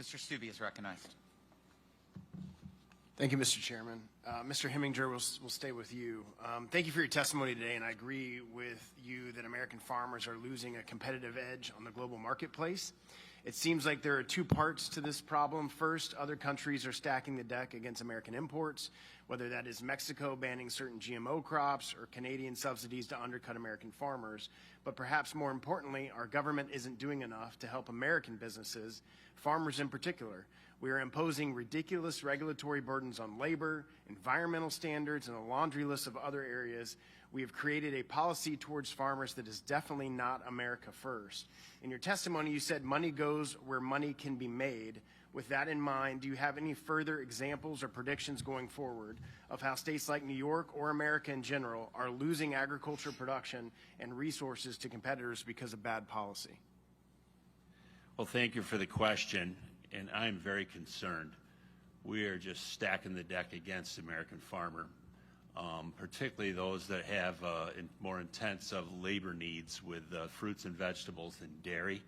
Mr. Stubbe is recognized. Thank you, Mr. Chairman. Mr. Heminger, we'll stay with you. Thank you for your testimony today, and I agree with you that American farmers are losing a competitive edge on the global marketplace. It seems like there are two parts to this problem. First, other countries are stacking the deck against American imports, whether that is Mexico banning certain GMO crops or Canadian subsidies to undercut American farmers. But perhaps more importantly, our government isn't doing enough to help American businesses, farmers in particular. We are imposing ridiculous regulatory burdens on labor, environmental standards, and a laundry list of other areas. We have created a policy towards farmers that is definitely not America first. In your testimony, you said money goes where money can be made. With that in mind, do you have any further examples or predictions going forward of how states like New York or America in general are losing agriculture production and resources to competitors because of bad policy? Well, thank you for the question, and I'm very concerned. We are just stacking the deck against the American farmer, particularly those that have more intensive labor needs with fruits and vegetables and dairy.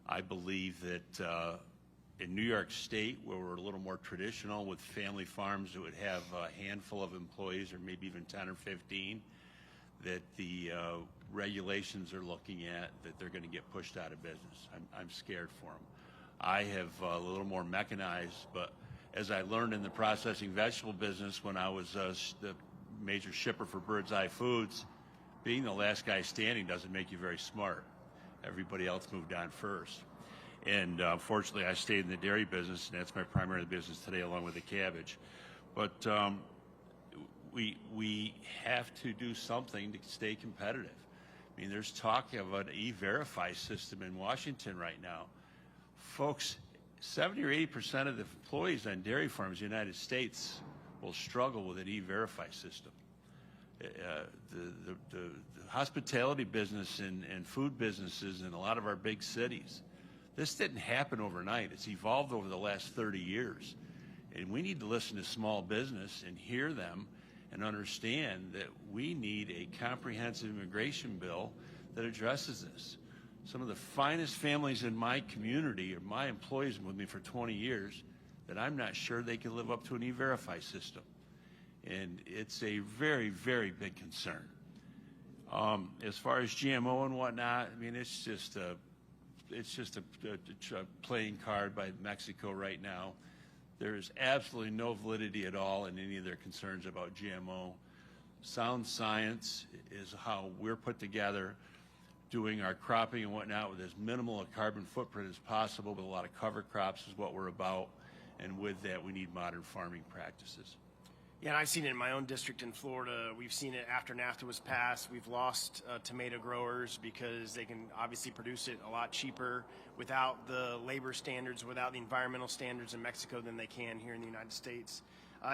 I believe that in New York State, where we're a little more traditional with family farms that would have a handful of employees or maybe even 10 or 15, that the regulations are looking at that they're going to get pushed out of business. I'm scared for them. I have a little more mechanized, but as I learned in the processing vegetable business when I was the major shipper for Bird's Eye Foods, being the last guy standing doesn't make you very smart. Everybody else moved on first. And fortunately, I stayed in the dairy business, and that's my primary business today, along with the cabbage. But we have to do something to stay competitive. I mean, there's talk of an E-Verify system in Washington right now. Folks, 70 or 80% of the employees on dairy farms in the United States will struggle with an E-Verify system. The hospitality business and food businesses in a lot of our big cities, this didn't happen overnight. It's evolved over the last 30 years. And we need to listen to small business and hear them and understand that we need a comprehensive immigration bill that addresses this. Some of the finest families in my community are my employees with me for 20 years that I'm not sure they can live up to an E-Verify system. And it's a very, very big concern. As far as GMO and whatnot, I mean, it's just a playing card by Mexico right now. There is absolutely no validity at all in any of their concerns about GMO. Sound science is how we're put together, doing our cropping and whatnot with as minimal a carbon footprint as possible, but a lot of cover crops is what we're about. And with that, we need modern farming practices. Yeah, and I've seen it in my own district in Florida. We've seen it after NAFTA was passed. We've lost tomato growers because they can obviously produce it a lot cheaper without the labor standards, without the environmental standards in Mexico than they can here in the United States.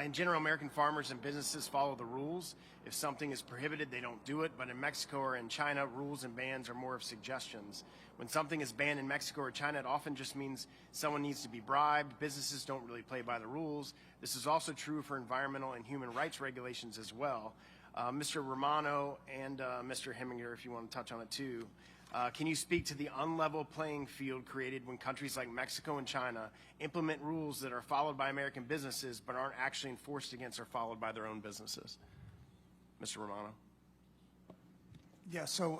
In general, American farmers and businesses follow the rules. If something is prohibited, they don't do it. But in Mexico or in China, rules and bans are more of suggestions. When something is banned in Mexico or China, it often just means someone needs to be bribed. Businesses don't really play by the rules. This is also true for environmental and human rights regulations as well. Mr. Romano and Mr. Heminger, if you want to touch on it too, can you speak to the unlevel playing field created when countries like Mexico and China implement rules that are followed by American businesses but aren't actually enforced against or followed by their own businesses? Mr. Romano. Yeah, so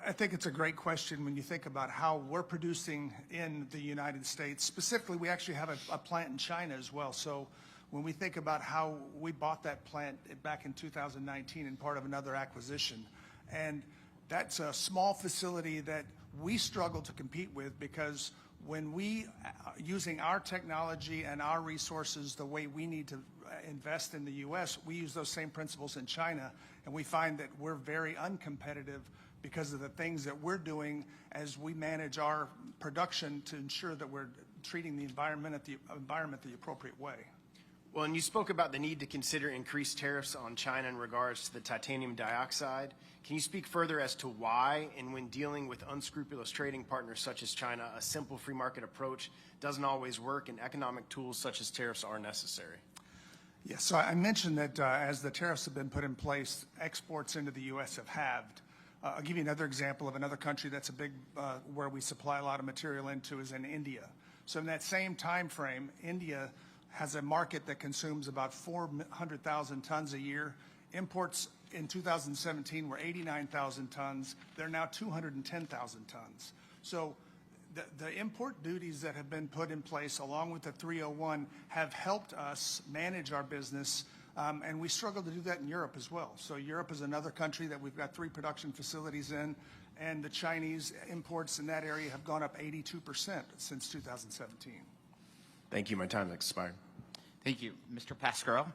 I think it's a great question when you think about how we're producing in the United States. Specifically, we actually have a plant in China as well. So when we think about how we bought that plant back in 2019 and part of another acquisition, and that's a small facility that we struggle to compete with because when we, using our technology and our resources the way we need to invest in the U.S., we use those same principles in China, and we find that we're very uncompetitive because of the things that we're doing as we manage our production to ensure that we're treating the environment the appropriate way. Well, and you spoke about the need to consider increased tariffs on China in regards to the titanium dioxide. Can you speak further as to why, and when dealing with unscrupulous trading partners such as China, a simple free market approach doesn't always work and economic tools such as tariffs are necessary? Yes, so I mentioned that as the tariffs have been put in place, exports into the U.S. have halved. I'll give you another example of another country that's a big, where we supply a lot of material into is in India. So in that same time frame, India has a market that consumes about 400,000 tons a year. Imports in 2017 were 89,000 tons. They're now 210,000 tons. So the import duties that have been put in place along with the 301 have helped us manage our business, and we struggle to do that in Europe as well. So Europe is another country that we've got 3 production facilities in, and the Chinese imports in that area have gone up 82% since 2017. Thank you. My time has expired. Thank you. Mr. Pasquarello?